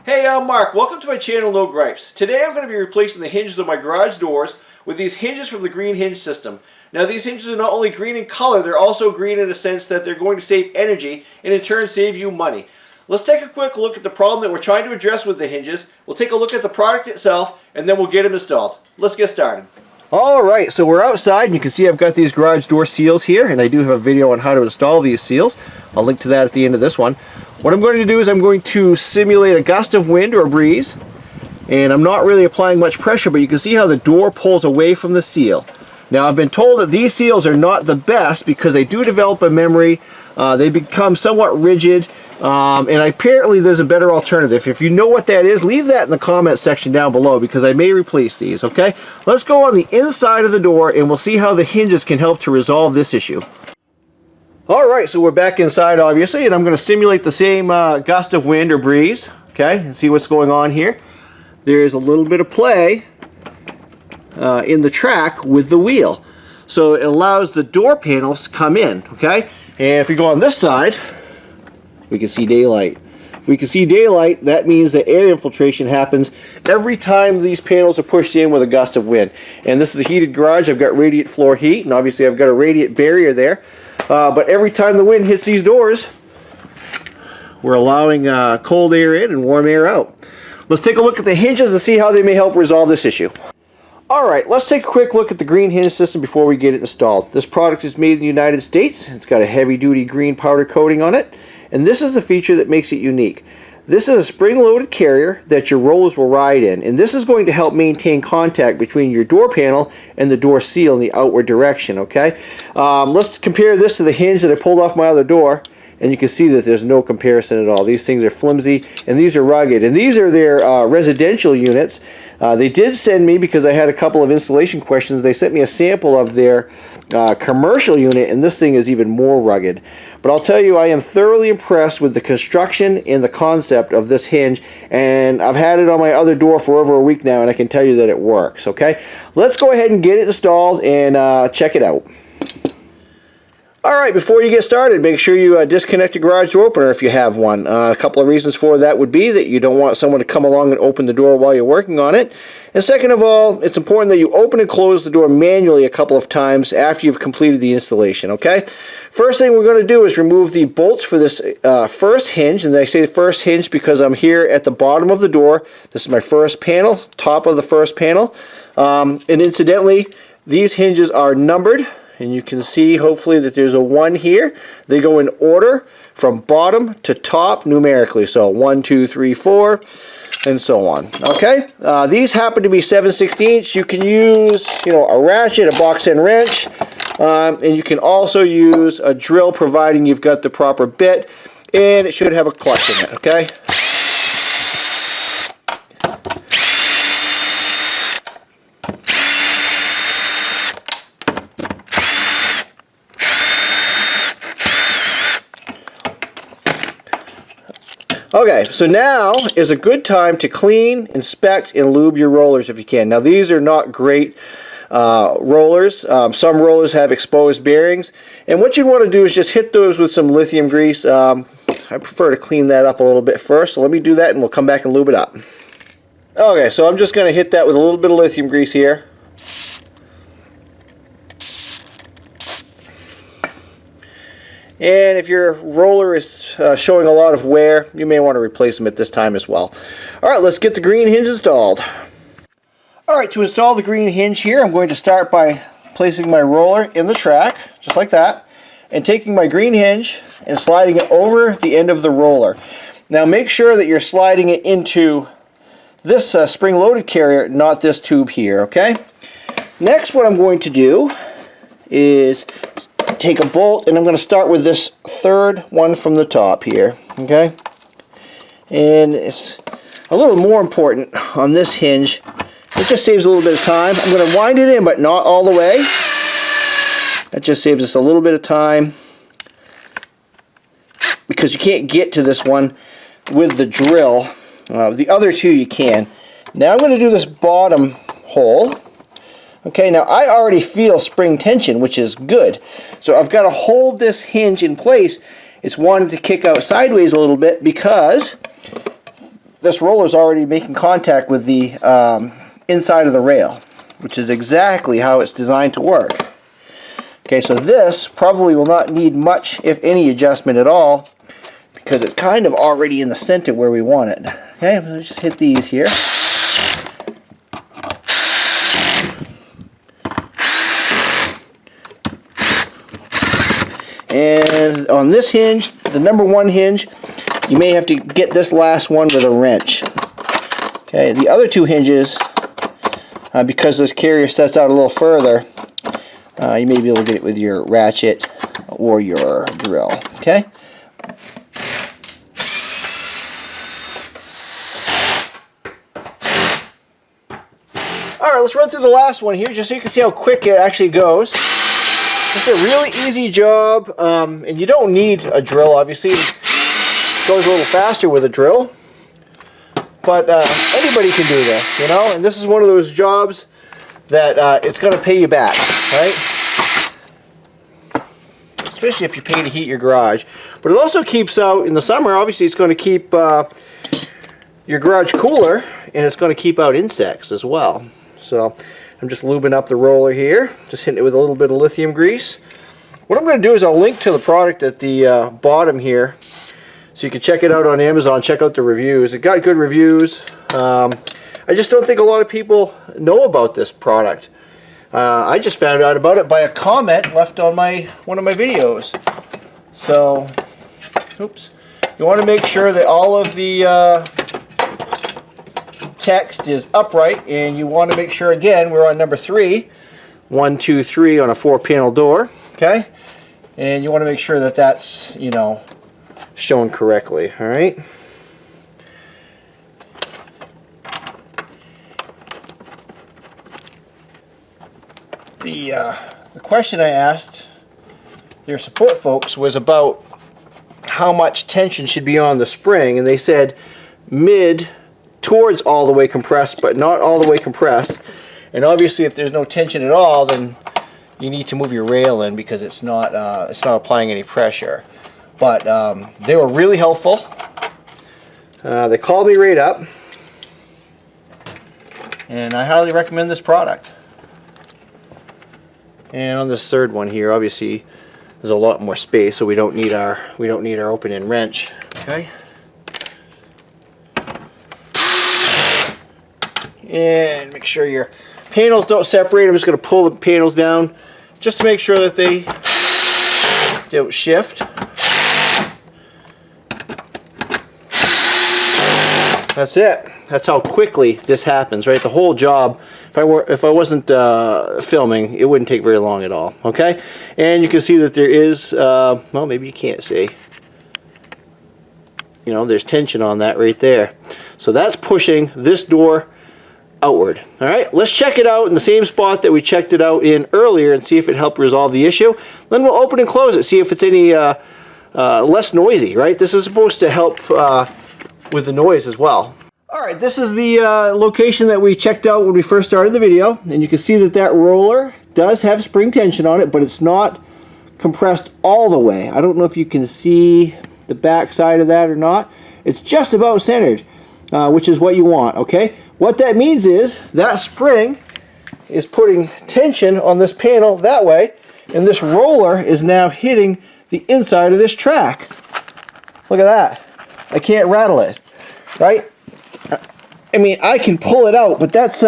Hey, I'm Mark. Welcome to my channel, No Gripes. Today I'm going to be replacing the hinges of my garage doors with these hinges from the Green Hinge System. Now these hinges are not only green in color, they're also green in a sense that they're going to save energy and in turn save you money. Let's take a quick look at the problem that we're trying to address with the hinges. We'll take a look at the product itself and then we'll get them installed. Let's get started. Alright, so we're outside and you can see I've got these garage door seals here, and I do have a video on how to install these seals. I'll link to that at the end of this one. What I'm going to do is I'm going to simulate a gust of wind or a breeze, and I'm not really applying much pressure, but you can see how the door pulls away from the seal. Now I've been told that these seals are not the best because they do develop a memory, they become somewhat rigid, and apparently there's a better alternative. If you know what that is, leave that in the comments section down below because I may replace these, okay? Let's go on the inside of the door and we'll see how the hinges can help to resolve this issue. Alright, so we're back inside obviously, and I'm going to simulate the same gust of wind or breeze, okay, and see what's going on here. There's a little bit of play in the track with the wheel. So it allows the door panels to come in, okay? And if we go on this side, we can see daylight. If we can see daylight, that means that air infiltration happens every time these panels are pushed in with a gust of wind. And this is a heated garage. I've got radiant floor heat, and obviously I've got a radiant barrier there. But every time the wind hits these doors, we're allowing cold air in and warm air out. Let's take a look at the hinges and see how they may help resolve this issue. Alright, let's take a quick look at the Green Hinge System before we get it installed. This product is made in the United States. It's got a heavy-duty green powder coating on it, and this is the feature that makes it unique. This is a spring-loaded carrier that your rollers will ride in, and this is going to help maintain contact between your door panel and the door seal in the outward direction, okay? Let's compare this to the hinge that I pulled off my other door, and you can see that there's no comparison at all. These things are flimsy, and these are rugged, and these are their residential units. They did send me, because I had a couple of installation questions, they sent me a sample of their commercial unit, and this thing is even more rugged. But I'll tell you, I am thoroughly impressed with the construction and the concept of this hinge, and I've had it on my other door for over a week now, and I can tell you that it works, okay? Let's go ahead and get it installed and check it out. Alright, before you get started, make sure you disconnect your garage door opener if you have one. A couple of reasons for that would be that you don't want someone to come along and open the door while you're working on it. And second of all, it's important that you open and close the door manually a couple of times after you've completed the installation, okay? First thing we're going to do is remove the bolts for this first hinge, and I say first hinge because I'm here at the bottom of the door. This is my first panel, top of the first panel. And incidentally, these hinges are numbered. And you can see, hopefully, that there's a 1 here. They go in order from bottom to top numerically. So 1, 2, 3, 4, and so on. Okay? These happen to be 7/16. You can use, a ratchet, a box end wrench, and you can also use a drill, providing you've got the proper bit, and it should have a clutch in it. Okay? Okay, so now is a good time to clean, inspect, and lube your rollers if you can. Now these are not great rollers. Some rollers have exposed bearings, and what you want to do is just hit those with some lithium grease. I prefer to clean that up a little bit first, so let me do that and we'll come back and lube it up. Okay, so I'm just going to hit that with a little bit of lithium grease here. And if your roller is showing a lot of wear, you may want to replace them at this time as well. Alright, let's get the green hinge installed. Alright, to install the green hinge here, I'm going to start by placing my roller in the track, just like that, and taking my green hinge and sliding it over the end of the roller. Now make sure that you're sliding it into this spring-loaded carrier, not this tube here, okay? Next, what I'm going to do is take a bolt, and I'm going to start with this third one from the top here, okay? And it's a little more important on this hinge. It just saves a little bit of time. I'm going to wind it in, but not all the way. That just saves us a little bit of time because you can't get to this one with the drill. The other two you can. Now I'm going to do this bottom hole. Okay, now I already feel spring tension, which is good. So I've got to hold this hinge in place. It's wanting to kick out sideways a little bit because this roller is already making contact with the inside of the rail, which is exactly how it's designed to work. Okay, so this probably will not need much, if any, adjustment at all, because it's kind of already in the center where we want it. Okay, I'm going to just hit these here. And on this hinge, the number 1 hinge, you may have to get this last one with a wrench. Okay, the other 2 hinges, because this carrier sets out a little further, you may be able to get it with your ratchet or your drill. Okay. Alright, let's run through the last one here just so you can see how quick it actually goes. It's a really easy job, and you don't need a drill, obviously. It goes a little faster with a drill. But anybody can do this, you know? And this is one of those jobs that it's going to pay you back, right? Especially if you pay to heat your garage. But it also keeps out, in the summer, obviously it's going to keep your garage cooler, and it's going to keep out insects as well. So I'm just lubing up the roller here, just hitting it with a little bit of lithium grease. What I'm going to do is I'll link to the product at the bottom here, so you can check it out on Amazon, check out the reviews. It got good reviews. I just don't think a lot of people know about this product. I just found out about it by a comment left on one of my videos. So, oops. You want to make sure that all of the text is upright, and you want to make sure, again, we're on number 3. 1, 2, 3 on a 4-panel door. Okay? And you want to make sure that that's, you know, shown correctly. Alright? The question I asked their support folks was about how much tension should be on the spring, and they said mid towards all the way compressed, but not all the way compressed. And obviously if there's no tension at all, then you need to move your rail in because it's not applying any pressure. But they were really helpful. They called me right up, and I highly recommend this product. And on this third one here, obviously there's a lot more space, so we don't need our open-end wrench. Okay. And make sure your panels don't separate. I'm just going to pull the panels down just to make sure that they don't shift. That's it. That's how quickly this happens, right? The whole job, if I wasn't filming, it wouldn't take very long at all. Okay, and you can see that there is, well, maybe you can't see. You know, there's tension on that right there. So that's pushing this door outward. All right, let's check it out in the same spot that we checked it out in earlier and see if it helped resolve the issue. Then we'll open and close it, see if it's any less noisy, right? This is supposed to help with the noise as well. Alright, this is the location that we checked out when we first started the video, and you can see that that roller does have spring tension on it, but it's not compressed all the way. I don't know if you can see the back side of that or not. It's just about centered, which is what you want, okay? What that means is that spring is putting tension on this panel that way, and this roller is now hitting the inside of this track. Look at that. I can't rattle it, right? I mean, I can pull it out, but that's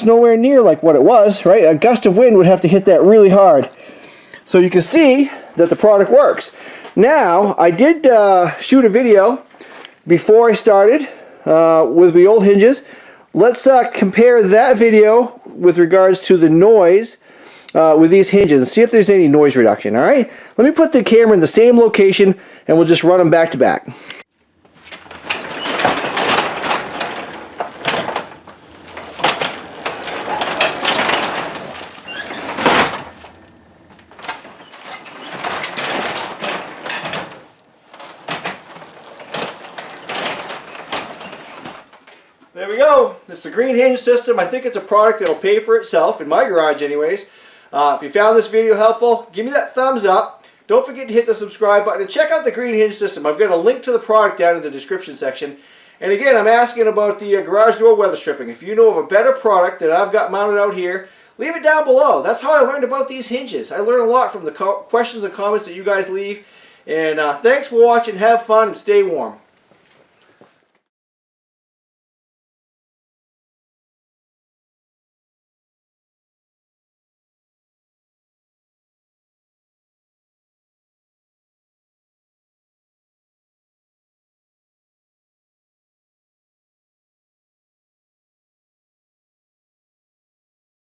nowhere near like what it was, right? A gust of wind would have to hit that really hard. So you can see that the product works. Now, I did shoot a video before I started with the old hinges. Let's compare that video with regards to the noise with these hinges and see if there's any noise reduction, all right? Let me put the camera in the same location and we'll just run them back to back. There we we go. It's the Green Hinge System. I think it's a product that'll pay for itself, in my garage anyways. If you found this video helpful, give me that thumbs up. Don't forget to hit the subscribe button and check out the Green Hinge System. I've got a link to the product down in the description section. And again, I'm asking about the garage door weather stripping. If you know of a better product that I've got mounted out here, leave it down below. That's how I learned about these hinges. I learn a lot from the questions and comments that you guys leave. And thanks for watching. Have fun and stay warm.